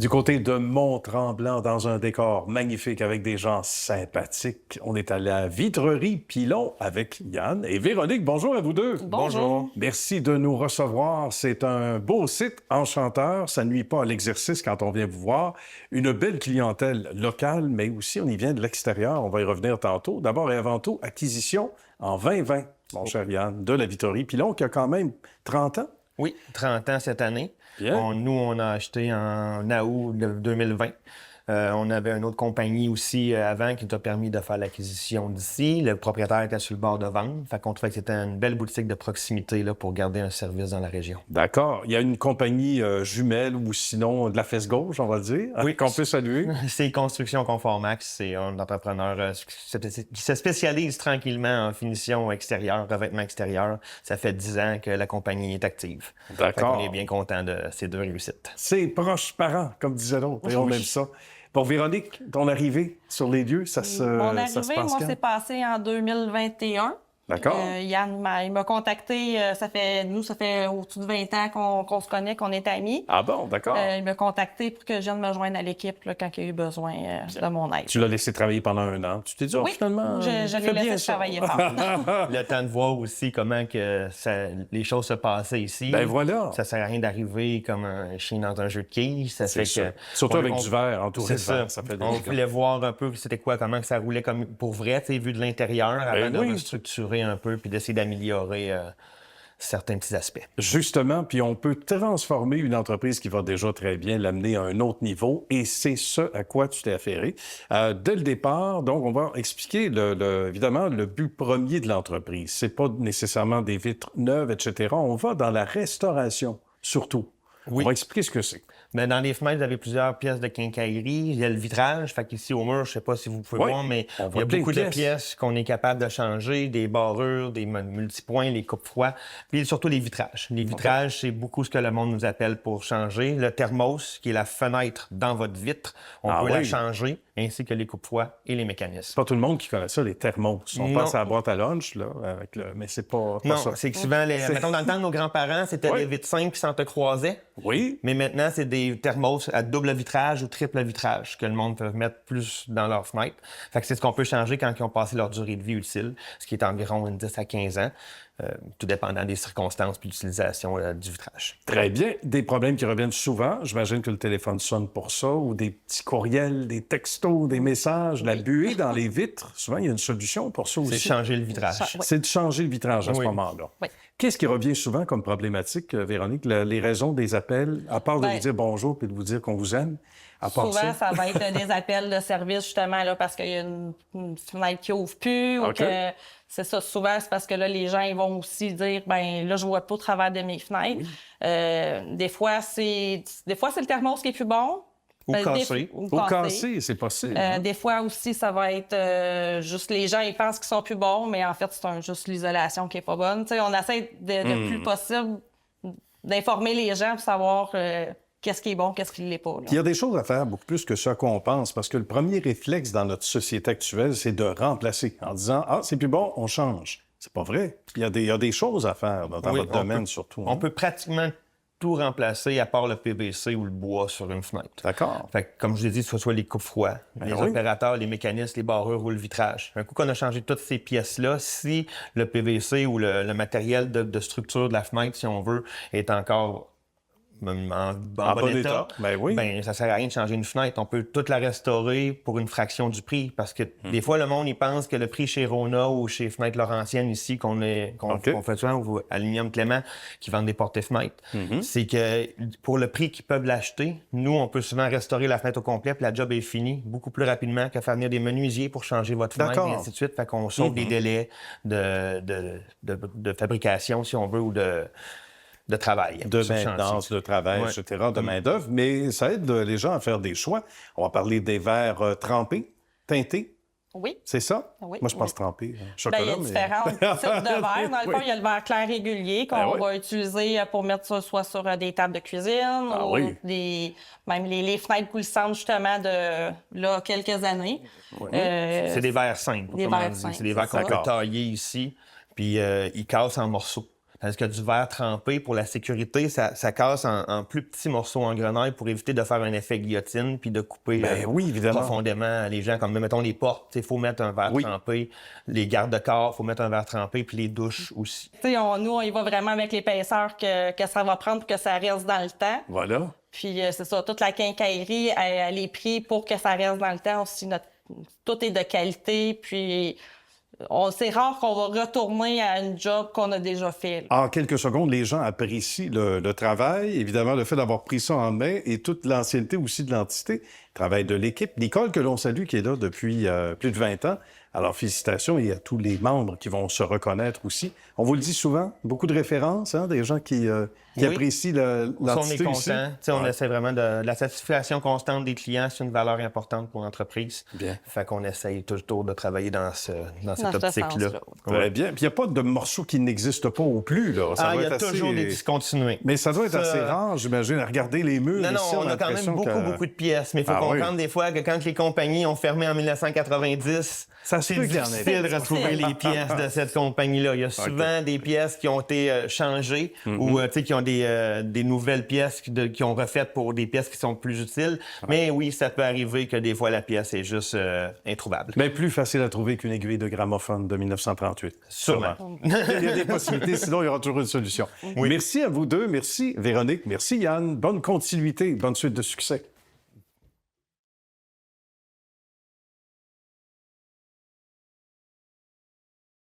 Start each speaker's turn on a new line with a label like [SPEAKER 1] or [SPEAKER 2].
[SPEAKER 1] Du côté de Mont-Tremblant, dans un décor magnifique avec des gens sympathiques, on est à la Vitrerie Pilon avec Yann et Véronique. Bonjour à vous deux.
[SPEAKER 2] Bonjour.
[SPEAKER 1] Merci de nous recevoir. C'est un beau site enchanteur. Ça ne nuit pas à l'exercice quand on vient vous voir. Une belle clientèle locale, mais aussi on y vient de l'extérieur. On va y revenir tantôt. D'abord et avant tout, acquisition en 2020, mon cher Yann, de la Vitrerie Pilon, qui a quand même 30 ans.
[SPEAKER 2] Oui, 30 ans cette année.
[SPEAKER 1] Bien.
[SPEAKER 2] On a acheté en août 2020. On avait une autre compagnie aussi avant qui nous a permis de faire l'acquisition d'ici. Le propriétaire était sur le bord de vendre. Fait qu'on trouvait que c'était une belle boutique de proximité là, pour garder un service dans la région.
[SPEAKER 1] D'accord. Il y a une compagnie jumelle ou sinon de la fesse gauche, on va dire,
[SPEAKER 2] Oui.
[SPEAKER 1] qu'on peut saluer.
[SPEAKER 2] C'est Construction Conformax. C'est un entrepreneur qui se spécialise tranquillement en finition extérieure, revêtement extérieur. Ça fait 10 ans que la compagnie est active.
[SPEAKER 1] D'accord.
[SPEAKER 2] On est bien content de ces deux réussites.
[SPEAKER 1] C'est proche parent, comme disait l'autre, et on aime ça. Pour Véronique, ton arrivée sur les lieux, ça se
[SPEAKER 3] Mon
[SPEAKER 1] passe
[SPEAKER 3] arrivée, moi,
[SPEAKER 1] quand?
[SPEAKER 3] c'est passé en 2021.
[SPEAKER 1] D'accord.
[SPEAKER 3] Yann il m'a contacté, ça fait au-dessus de 20 ans qu'on se connaît, qu'on est amis.
[SPEAKER 1] Ah bon, d'accord.
[SPEAKER 3] Il m'a contacté pour que je vienne me joindre à l'équipe là, quand il a eu besoin de mon aide.
[SPEAKER 1] Tu l'as laissé travailler pendant 1 an. Tu t'es dit,
[SPEAKER 3] Oui,
[SPEAKER 1] finalement,
[SPEAKER 3] je
[SPEAKER 1] il
[SPEAKER 3] l'ai
[SPEAKER 1] fait bien
[SPEAKER 3] laissé
[SPEAKER 1] ça.
[SPEAKER 3] travailler fort.
[SPEAKER 2] Le temps de voir aussi comment que les choses se passaient ici.
[SPEAKER 1] Ben voilà.
[SPEAKER 2] Ça sert à rien d'arriver comme un chien dans un jeu de quilles. Ça fait
[SPEAKER 1] C'est ça.
[SPEAKER 2] que
[SPEAKER 1] Surtout avec du verre, entouré de
[SPEAKER 2] c'est
[SPEAKER 1] verre.
[SPEAKER 2] ça.
[SPEAKER 1] Ça fait des
[SPEAKER 2] On
[SPEAKER 1] dégâts.
[SPEAKER 2] voulait voir un peu c'était quoi, comment que ça roulait comme pour vrai, tu sais, vu de l'intérieur, avant de
[SPEAKER 1] oui.
[SPEAKER 2] restructurer un peu puis d'essayer d'améliorer certains petits aspects.
[SPEAKER 1] Justement, puis on peut transformer une entreprise qui va déjà très bien, l'amener à un autre niveau, et c'est ce à quoi tu t'es affairé. Dès le départ, donc, on va expliquer, évidemment, le but premier de l'entreprise. C'est pas nécessairement des vitres neuves, etc. On va dans la restauration, surtout.
[SPEAKER 2] Oui.
[SPEAKER 1] On va expliquer ce que c'est.
[SPEAKER 2] Mais dans les fenêtres, vous avez plusieurs pièces de quincaillerie. Il y a le vitrage. Fait qu'ici, au mur, je sais pas si vous pouvez
[SPEAKER 1] Oui,
[SPEAKER 2] voir, mais
[SPEAKER 1] on
[SPEAKER 2] il y
[SPEAKER 1] voit
[SPEAKER 2] a
[SPEAKER 1] plein de
[SPEAKER 2] beaucoup de
[SPEAKER 1] pièces.
[SPEAKER 2] pièces qu'on est capable de changer, des barrures, des multipoints, les coupes-froids, puis surtout les vitrages. Les vitrages, c'est beaucoup ce que le monde nous appelle pour changer. Le thermos, qui est la fenêtre dans votre vitre, on peut la changer, ainsi que les coupes-froids et les mécanismes.
[SPEAKER 1] C'est pas tout le monde qui connaît ça, les thermos. On
[SPEAKER 2] Non.
[SPEAKER 1] passe à la boîte à lunch, là, mais c'est pas
[SPEAKER 2] Non,
[SPEAKER 1] ça.
[SPEAKER 2] c'est que souvent, mettons, dans le temps de nos grands-parents, c'était les vitres simples qui s'entrecroisaient.
[SPEAKER 1] Oui.
[SPEAKER 2] Mais maintenant, c'est des thermos à double vitrage ou triple vitrage que le monde peut mettre plus dans leur fenêtre. Fait que c'est ce qu'on peut changer quand ils ont passé leur durée de vie utile, ce qui est environ 10 à 15 ans, tout dépendant des circonstances puis l'utilisation du vitrage.
[SPEAKER 1] Très bien. Des problèmes qui reviennent souvent. J'imagine que le téléphone sonne pour ça, ou des petits courriels, des textos, des messages, la buée dans les vitres. Souvent, il y a une solution pour ça aussi.
[SPEAKER 2] C'est changer le vitrage.
[SPEAKER 1] C'est de changer le vitrage à ce
[SPEAKER 2] Oui.
[SPEAKER 1] moment-là.
[SPEAKER 3] Oui.
[SPEAKER 1] Qu'est-ce qui revient souvent comme problématique, Véronique? Les raisons des appels, à part de vous dire bonjour puis de vous dire qu'on vous aime, à part
[SPEAKER 3] Souvent, ça va être des appels de service, justement, là, parce qu'il y a une fenêtre qui ouvre plus. Ou que c'est ça. Souvent, c'est parce que là, les gens ils vont aussi dire, ben là, je vois pas au travers de mes fenêtres. Des fois, c'est le thermos qui est plus bon.
[SPEAKER 2] Ou cassé.
[SPEAKER 1] Ou cassé, c'est possible.
[SPEAKER 3] Des fois aussi, ça va être juste les gens, ils pensent qu'ils sont plus bons, mais en fait, c'est juste l'isolation qui est pas bonne. T'sais, on essaie le plus possible d'informer les gens pour savoir qu'est-ce qui est bon, qu'est-ce qui ne l'est pas. Là.
[SPEAKER 1] Il y a des choses à faire beaucoup plus que ça qu'on pense, parce que le premier réflexe dans notre société actuelle, c'est de remplacer en disant « Ah, c'est plus bon, on change ». C'est pas vrai. Il y a des choses à faire dans votre domaine, surtout.
[SPEAKER 2] On peut pratiquement tout remplacer à part le PVC ou le bois sur une fenêtre.
[SPEAKER 1] D'accord.
[SPEAKER 2] Fait que, comme je l'ai dit, que ce soit les coupes-froids, les opérateurs, les mécanismes, les barrures ou le vitrage. Un coup qu'on a changé toutes ces pièces-là, si le PVC ou le matériel de structure de la fenêtre, si on veut, est encore en bon état, ben, ça sert à rien de changer une fenêtre. On peut toute la restaurer pour une fraction du prix, parce que des fois, le monde, il pense que le prix chez Rona ou chez Fenêtres Laurentienne ici, qu'on fait souvent, ou Aluminium Clément, qui vendent des porte-fenêtres, c'est que pour le prix qu'ils peuvent l'acheter, nous, on peut souvent restaurer la fenêtre au complet, puis la job est finie beaucoup plus rapidement que faire venir des menuisiers pour changer votre fenêtre, et ainsi de suite. Fait qu'on sauve des délais de fabrication, si on veut, ou de travail.
[SPEAKER 1] De maintenance, de travail, etc., de main-d'œuvre, mais ça aide les gens à faire des choix. On va parler des verres trempés, teintés.
[SPEAKER 3] Oui.
[SPEAKER 1] C'est ça?
[SPEAKER 3] Oui.
[SPEAKER 1] Moi, je pense trempé. Chocolat,
[SPEAKER 3] il y a différents types de verres. Dans le fond, il y a le verre clair régulier qu'on va utiliser pour mettre ça soit sur des tables de cuisine ou même les fenêtres coulissantes, justement, de là, quelques années.
[SPEAKER 2] C'est des verres simples.
[SPEAKER 3] Des verres simples.
[SPEAKER 2] C'est des verres qu'on peut tailler ici, puis ils cassent en morceaux. Tandis que du verre trempé, pour la sécurité, ça casse en plus petits morceaux en grenaille pour éviter de faire un effet guillotine puis de couper
[SPEAKER 1] oui, évidemment.
[SPEAKER 2] profondément les gens. Comme, mettons, les portes, il faut mettre un verre trempé. Les garde-corps, il faut mettre un verre trempé, puis les douches aussi.
[SPEAKER 3] Nous, on y va vraiment avec l'épaisseur que ça va prendre pour que ça reste dans le temps.
[SPEAKER 1] Voilà.
[SPEAKER 3] Puis c'est ça, toute la quincaillerie, elle est prise pour que ça reste dans le temps aussi. Tout est de qualité, puis c'est rare qu'on va retourner à une job qu'on a déjà fait.
[SPEAKER 1] En quelques secondes, les gens apprécient le travail, évidemment, le fait d'avoir pris ça en main et toute l'ancienneté aussi de l'entité, le travail de l'équipe. Nicole, que l'on salue, qui est là depuis plus de 20 ans. Alors, félicitations et à tous les membres qui vont se reconnaître aussi. On vous le dit souvent, beaucoup de références, des gens qui apprécient l'entité
[SPEAKER 2] on est
[SPEAKER 1] aussi.
[SPEAKER 2] content. On essaie vraiment de la satisfaction constante des clients, c'est une valeur importante pour l'entreprise.
[SPEAKER 1] Bien.
[SPEAKER 2] Fait qu'on essaye toujours de travailler dans cette optique-là.
[SPEAKER 1] Très bien. Puis il n'y a pas de morceaux qui n'existent pas au plus, là.
[SPEAKER 2] Il y a toujours des discontinués.
[SPEAKER 1] Mais ça doit être assez rare, j'imagine, à regarder les murs.
[SPEAKER 2] Non,
[SPEAKER 1] ici,
[SPEAKER 2] on a quand même beaucoup de pièces. Mais il faut comprendre des fois que quand les compagnies ont fermé en 1990, c'est difficile de retrouver les pièces de cette compagnie-là. Il y a souvent des pièces qui ont été changées ou qui ont des nouvelles pièces qui ont refaites pour des pièces qui sont plus utiles. Mais oui, ça peut arriver que des fois la pièce est juste introuvable.
[SPEAKER 1] Mais plus facile à trouver qu'une aiguille de gramophone de 1938.
[SPEAKER 2] Sûrement.
[SPEAKER 1] Il y a des possibilités, sinon il y aura toujours une solution. Oui. Merci à vous deux. Merci Véronique. Merci Yann. Bonne continuité, bonne suite de succès.